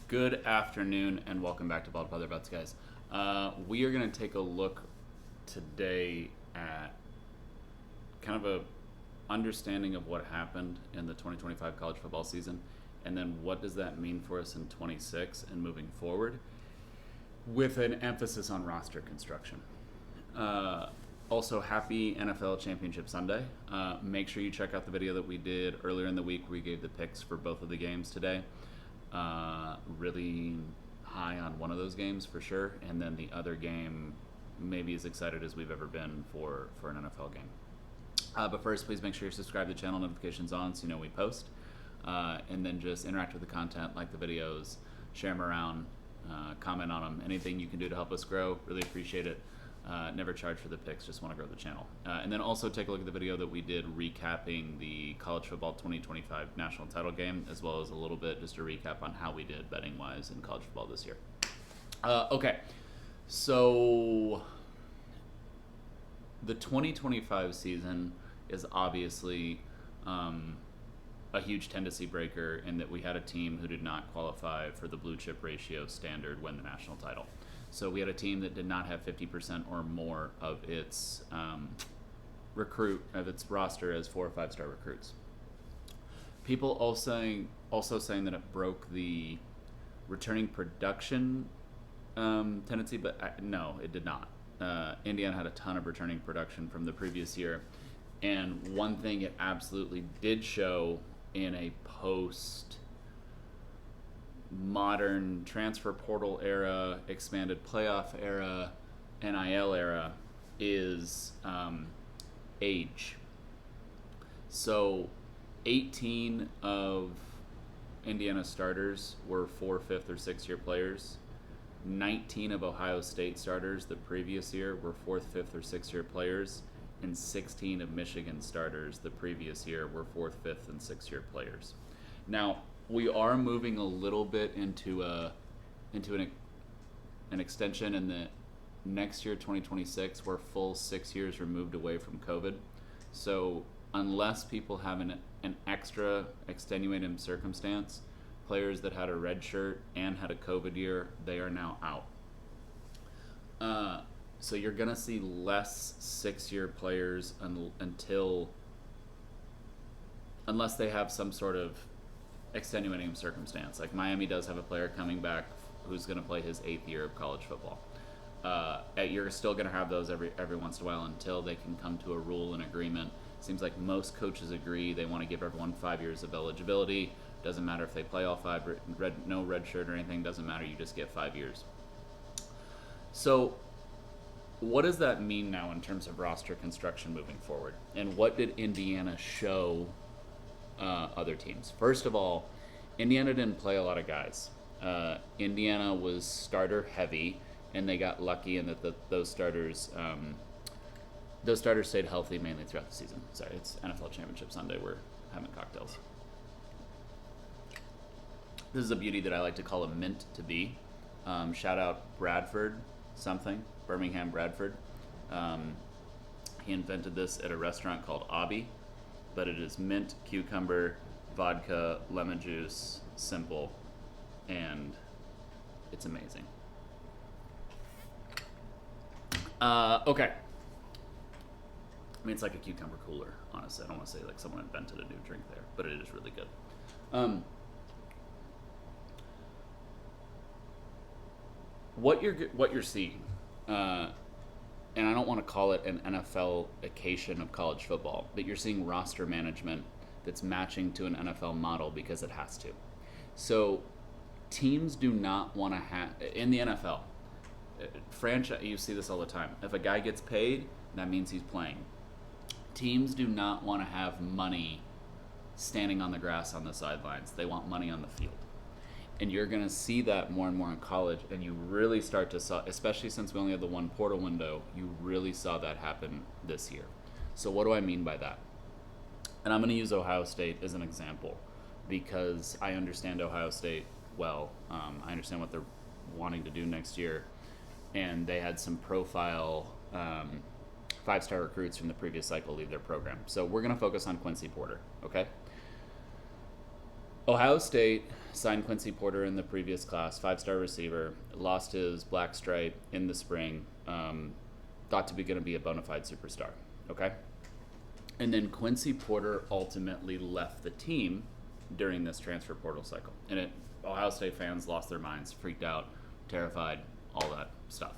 Good afternoon and welcome back to Baldfather Bets, guys. We are going to take a look today at kind of a understanding of what happened in the 2025 college football season, and then what does that mean for us in 26 and moving forward, with an emphasis on roster construction. Also, happy NFL Championship Sunday. Make sure you check out the video that we did earlier in the week. We gave the picks for both of the games today. Really high on one of those games for sure, and then the other game maybe as excited as we've ever been for an NFL game. But first, please make sure you subscribe to the channel, notifications on, so you know we post, and then just interact with the content, like the videos, share them around, comment on them. Anything you can do to help us grow, really appreciate it. Never charge for the picks, just want to grow the channel. And then also take a look at the video that we did recapping the college football 2025 national title game, as well as a little bit just a recap on how we did betting wise in college football this year. Okay, so the 2025 season is obviously a huge tendency breaker in that we had a team who did not qualify for the blue chip ratio standard win the national title. So we had a team that did not have 50% or more of its roster as 4 or 5 star recruits. People also saying that it broke the returning production tendency, but no, it did not. Indiana had a ton of returning production from the previous year, and one thing it absolutely did show in a modern transfer portal era, expanded playoff era, NIL era is age. So 18 of Indiana starters were 4th, 5th, or 6th year players. 19 of Ohio State starters the previous year were 4th, 5th, or 6th year players, and 16 of Michigan starters the previous year were 4th, 5th, and 6th year players. Now, we are moving a little bit into an extension in the next year, 2026, we're full 6 years removed away from COVID. So unless people have an extra extenuating circumstance, players that had a red shirt and had a COVID year, they are now out. So you're going to see less 6-year players unless they have some sort of extenuating circumstance. Like Miami does have a player coming back who's going to play his 8th year of college football. You're still going to have those every once in a while until they can come to a rule and agreement. Seems like most coaches agree they want to give everyone 5 years of eligibility. Doesn't matter if they play all 5, no red shirt or anything, doesn't matter, you just get 5 years. So what does that mean now in terms of roster construction moving forward? And what did Indiana show other teams? First of all, Indiana didn't play a lot of guys. Indiana was starter heavy, and they got lucky in that those starters stayed healthy mainly throughout the season. Sorry, it's NFL Championship Sunday. We're having cocktails. This is a beauty that I like to call a mint to be. Shout out Birmingham Bradford. He invented this at a restaurant called Abby, but it is mint, cucumber, vodka, lemon juice, simple, and it's amazing. Okay. I mean, it's like a cucumber cooler, honestly. I don't want to say like someone invented a new drink there, but it is really good. What you're seeing, and I don't want to call it an NFL-ication of college football, but you're seeing roster management that's matching to an NFL model because it has to. So teams do not want to have, in the NFL, franchise, you see this all the time. If a guy gets paid, that means he's playing. Teams do not want to have money standing on the grass on the sidelines. They want money on the field. And you're going to see that more and more in college, and you really start to saw, especially since we only have the one portal window, you really saw that happen this year. So what do I mean by that? And I'm going to use Ohio State as an example because I understand Ohio State well. I understand what they're wanting to do next year, and they had some profile 5-star recruits from the previous cycle leave their program. So we're going to focus on Quincy Porter, okay? Ohio State signed Quincy Porter in the previous class, 5-star receiver, lost his black stripe in the spring, thought to be going to be a bona fide superstar. Okay? And then Quincy Porter ultimately left the team during this transfer portal cycle. And Ohio State fans lost their minds, freaked out, terrified, all that stuff.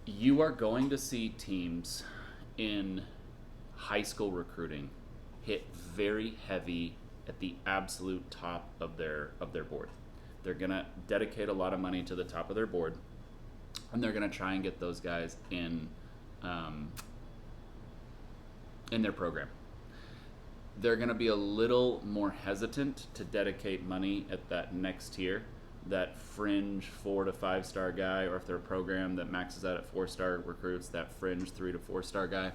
You are going to see teams in high school recruiting hit very heavy at the absolute top of their board. They're going to dedicate a lot of money to the top of their board, and they're going to try and get those guys in their program. They're going to be a little more hesitant to dedicate money at that next tier, that fringe 4 to 5 star guy, or if they're a program that maxes out at 4-star recruits, that fringe 3 to 4 star guy,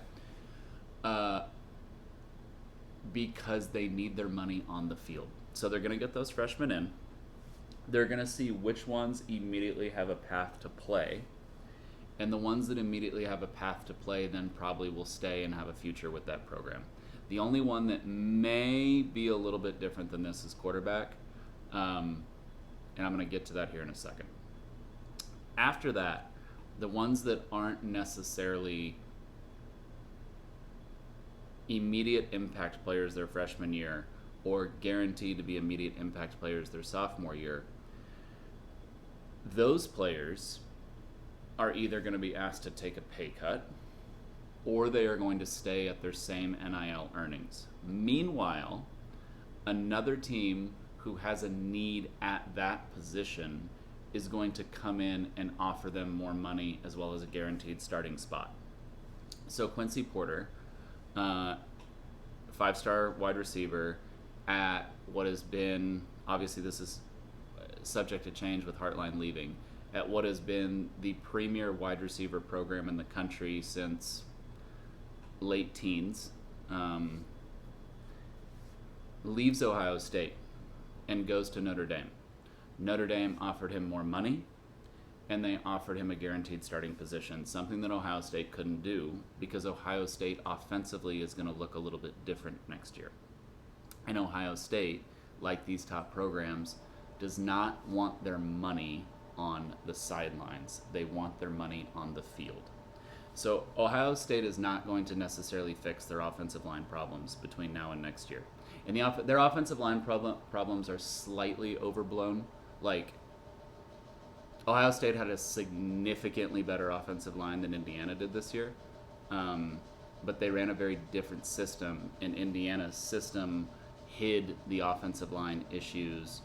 because they need their money on the field. So they're going to get those freshmen in. They're going to see which ones immediately have a path to play, and the ones that immediately have a path to play then probably will stay and have a future with that program. The only one that may be a little bit different than this is quarterback, and I'm going to get to that here in a second. After that, the ones that aren't necessarily immediate impact players their freshman year or guaranteed to be immediate impact players their sophomore year, those players are either going to be asked to take a pay cut or they are going to stay at their same NIL earnings. Meanwhile, another team who has a need at that position is going to come in and offer them more money as well as a guaranteed starting spot. So Quincy Porter, 5-star wide receiver at what has been, obviously this is subject to change with Hartline leaving, at what has been the premier wide receiver program in the country since late teens, leaves Ohio State and goes to Notre Dame. Notre Dame offered him more money, and they offered him a guaranteed starting position, something that Ohio State couldn't do because Ohio State offensively is going to look a little bit different next year. And Ohio State, like these top programs, does not want their money on the sidelines. They want their money on the field. So Ohio State is not going to necessarily fix their offensive line problems between now and next year. And their offensive line problems are slightly overblown. Like, Ohio State had a significantly better offensive line than Indiana did this year, but they ran a very different system, and Indiana's system hid the offensive line issues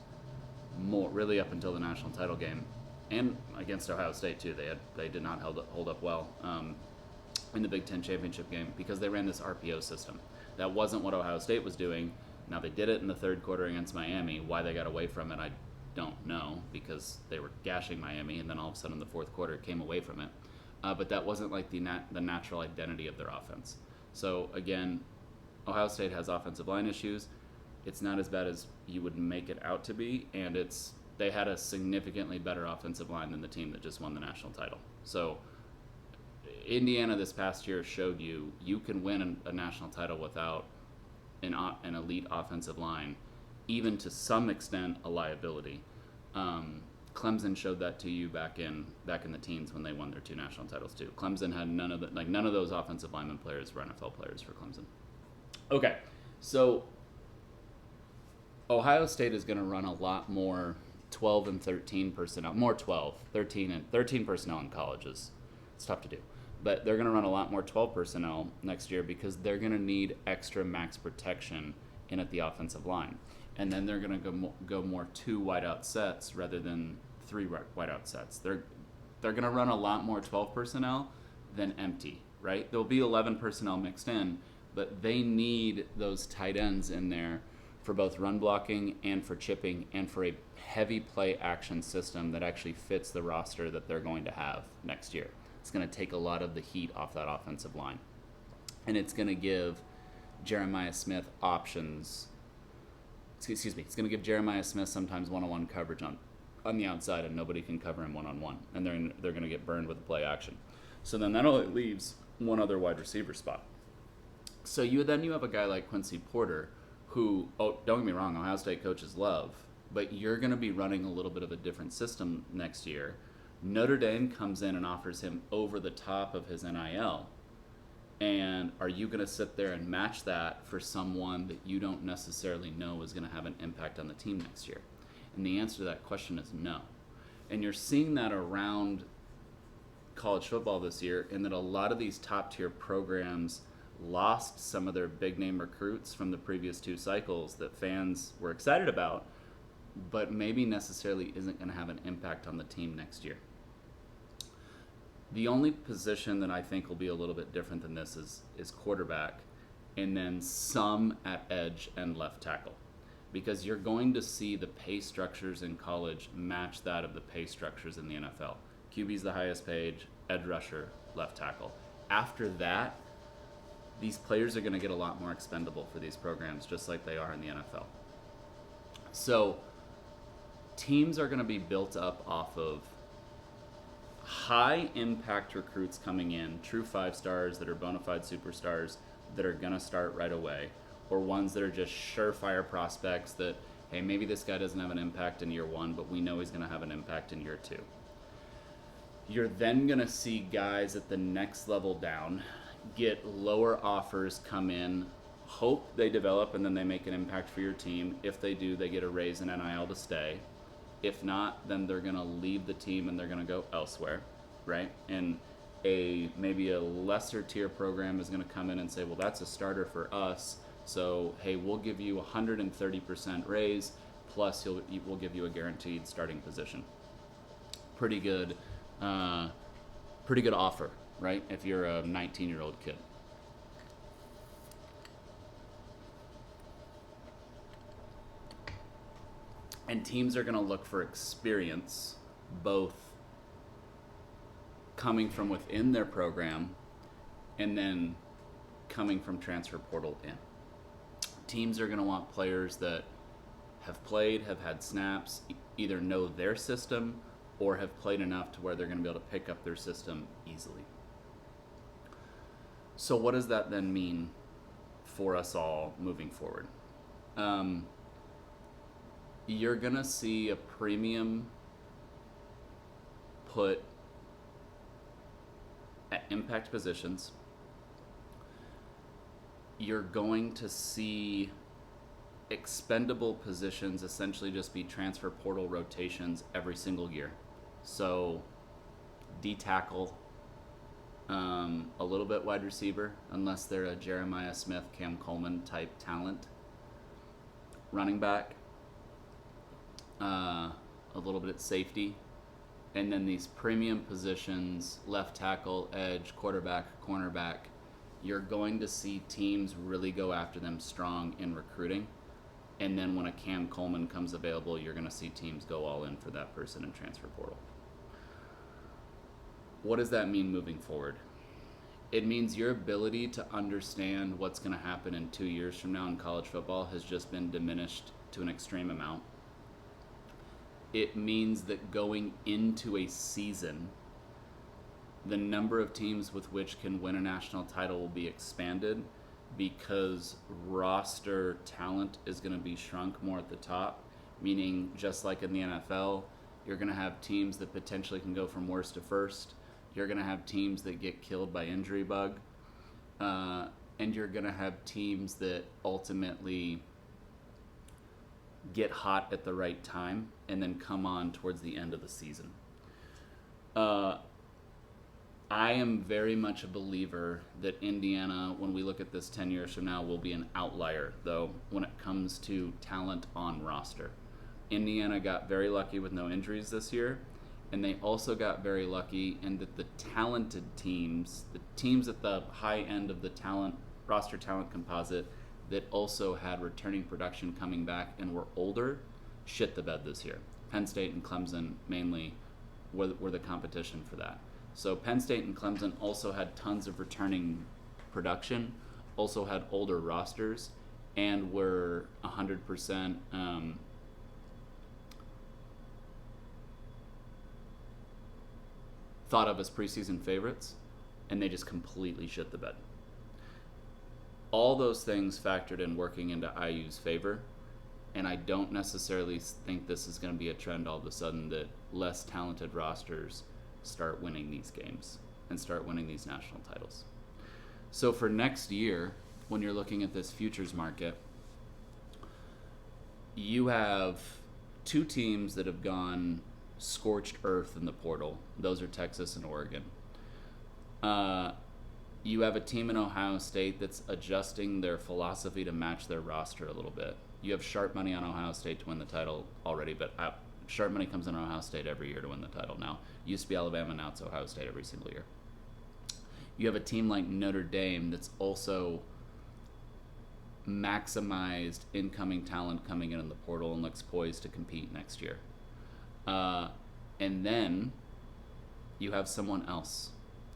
more, really up until the national title game, and against Ohio State too. They did not hold up well in the Big Ten championship game because they ran this RPO system. That wasn't what Ohio State was doing. Now they did it in the third quarter against Miami. Why they got away from it, I don't know, because they were gashing Miami, and then all of a sudden in the fourth quarter came away from it. But that wasn't like the natural identity of their offense. So again, Ohio State has offensive line issues. It's not as bad as you would make it out to be, and they had a significantly better offensive line than the team that just won the national title. So Indiana this past year showed you can win a national title without an elite offensive line, even to some extent a liability. Clemson showed that to you back in the teens when they won their 2 national titles too. Clemson had none of those offensive lineman players were NFL players for Clemson. Okay, so Ohio State is going to run a lot more 12 and 13 personnel, more 12, 13 personnel in colleges. It's tough to do. But they're going to run a lot more 12 personnel next year because they're going to need extra max protection in at the offensive line. And then they're going to go more 2 wideout sets rather than 3 wideout sets. They're going to run a lot more 12 personnel than empty, right? There'll be 11 personnel mixed in, but they need those tight ends in there for both run blocking and for chipping and for a heavy play action system that actually fits the roster that they're going to have next year. It's going to take a lot of the heat off that offensive line. And it's going to give Jeremiah Smith options. It's going to give Jeremiah Smith sometimes one-on-one coverage on the outside, and nobody can cover him one-on-one. And they're going to get burned with the play action. So then that only leaves one other wide receiver spot. So you have a guy like Quincy Porter, who, oh, don't get me wrong, Ohio State coaches love, but you're going to be running a little bit of a different system next year. Notre Dame comes in and offers him over the top of his NIL. And are you going to sit there and match that for someone that you don't necessarily know is going to have an impact on the team next year? And the answer to that question is no. And you're seeing that around college football this year, in that a lot of these top tier programs lost some of their big name recruits from the previous 2 cycles that fans were excited about, but maybe necessarily isn't going to have an impact on the team next year. The only position that I think will be a little bit different than this is quarterback, and then some at edge and left tackle. Because you're going to see the pay structures in college match that of the pay structures in the NFL. QB's the highest paid, edge rusher, left tackle. After that, these players are going to get a lot more expendable for these programs, just like they are in the NFL. So teams are going to be built up off of high impact recruits coming in, true 5 stars that are bona fide superstars that are going to start right away, or ones that are just surefire prospects that, hey, maybe this guy doesn't have an impact in year 1, but we know he's going to have an impact in year 2. You're then going to see guys at the next level down get lower offers come in, hope they develop and then they make an impact for your team. If they do, they get a raise in NIL to stay. If not, then they're going to leave the team and they're going to go elsewhere, right? And maybe a lesser tier program is going to come in and say, well, that's a starter for us, so hey, we'll give you 130% raise, plus we'll give you a guaranteed starting position. Pretty good offer, right? If you're a 19-year-old kid. And teams are going to look for experience, both coming from within their program and then coming from transfer portal in. Teams are going to want players that have played, have had snaps, either know their system or have played enough to where they're going to be able to pick up their system easily. So what does that then mean for us all moving forward? You're going to see a premium put at impact positions. You're going to see expendable positions essentially just be transfer portal rotations every single year. So D-tackle, a little bit wide receiver, unless they're a Jeremiah Smith, Cam Coleman type talent. Running back, a little bit at safety, and then these premium positions, left tackle, edge, quarterback, cornerback, you're going to see teams really go after them strong in recruiting. And then when a Cam Coleman comes available, you're going to see teams go all in for that person in transfer portal. What does that mean moving forward? It means your ability to understand what's going to happen in 2 years from now in college football has just been diminished to an extreme amount. It means that going into a season, the number of teams with which can win a national title will be expanded because roster talent is going to be shrunk more at the top, meaning just like in the NFL, you're going to have teams that potentially can go from worst to first. You're going to have teams that get killed by injury bug. And you're going to have teams that ultimately get hot at the right time and then come on towards the end of the season. I am very much a believer that Indiana, when we look at this 10 years from now, will be an outlier, though, when it comes to talent on roster. Indiana got very lucky with no injuries this year, and they also got very lucky in that the talented teams, the teams at the high end of the roster talent composite that also had returning production coming back and were older, shit the bed this year. Penn State and Clemson mainly were the competition for that. So Penn State and Clemson also had tons of returning production, also had older rosters, and were 100% thought of as preseason favorites, and they just completely shit the bed. All those things factored in working into IU's favor, and I don't necessarily think this is going to be a trend all of a sudden that less talented rosters start winning these games and start winning these national titles. So for next year, when you're looking at this futures market, you have two teams that have gone scorched earth in the portal. Those are Texas and Oregon. You have a team in Ohio State that's adjusting their philosophy to match their roster a little bit. You have sharp money on Ohio State to win the title already, but sharp money comes in Ohio State every year to win the title now. It used to be Alabama, now it's Ohio State every single year. You have a team like Notre Dame that's also maximized incoming talent coming in the portal and looks poised to compete next year. And then you have someone else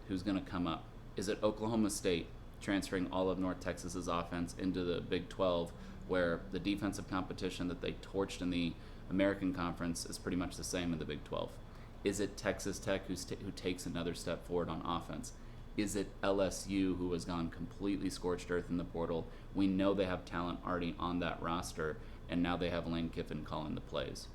who's going to come up. Is it Oklahoma State transferring all of North Texas's offense into the Big 12, where the defensive competition that they torched in the American Conference is pretty much the same in the Big 12? Is it Texas Tech who takes another step forward on offense? Is it LSU who has gone completely scorched earth in the portal? We know they have talent already on that roster, and now they have Lane Kiffin calling the plays.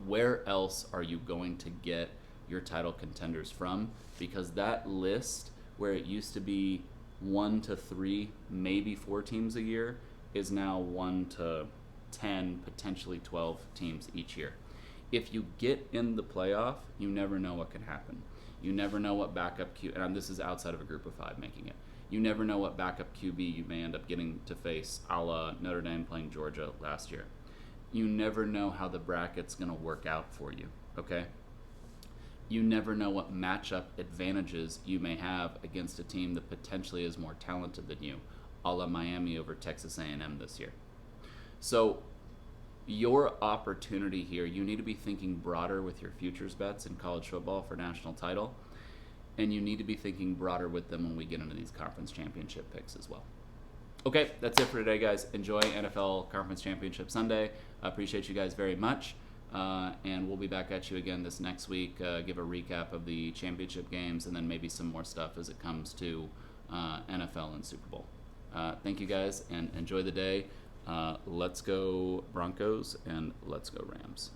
Where else are you going to get your title contenders from? Because that list, where it used to be 1 to 3, maybe 4 teams a year, is now 1 to 10, potentially 12 teams each year. If you get in the playoff, you never know what can happen. You never know what backup Q, and this is outside of a group of 5 making it. You never know what backup QB you may end up getting to face, a la Notre Dame playing Georgia last year. You never know how the bracket's going to work out for you, okay? You never know what matchup advantages you may have against a team that potentially is more talented than you, a la Miami over Texas A&M this year. So your opportunity here, you need to be thinking broader with your futures bets in college football for national title, and you need to be thinking broader with them when we get into these conference championship picks as well. Okay, that's it for today, guys. Enjoy NFL Conference Championship Sunday. I appreciate you guys very much, and we'll be back at you again this next week, give a recap of the championship games, and then maybe some more stuff as it comes to NFL and Super Bowl. Thank you guys, and enjoy the day. Let's go Broncos, and let's go Rams.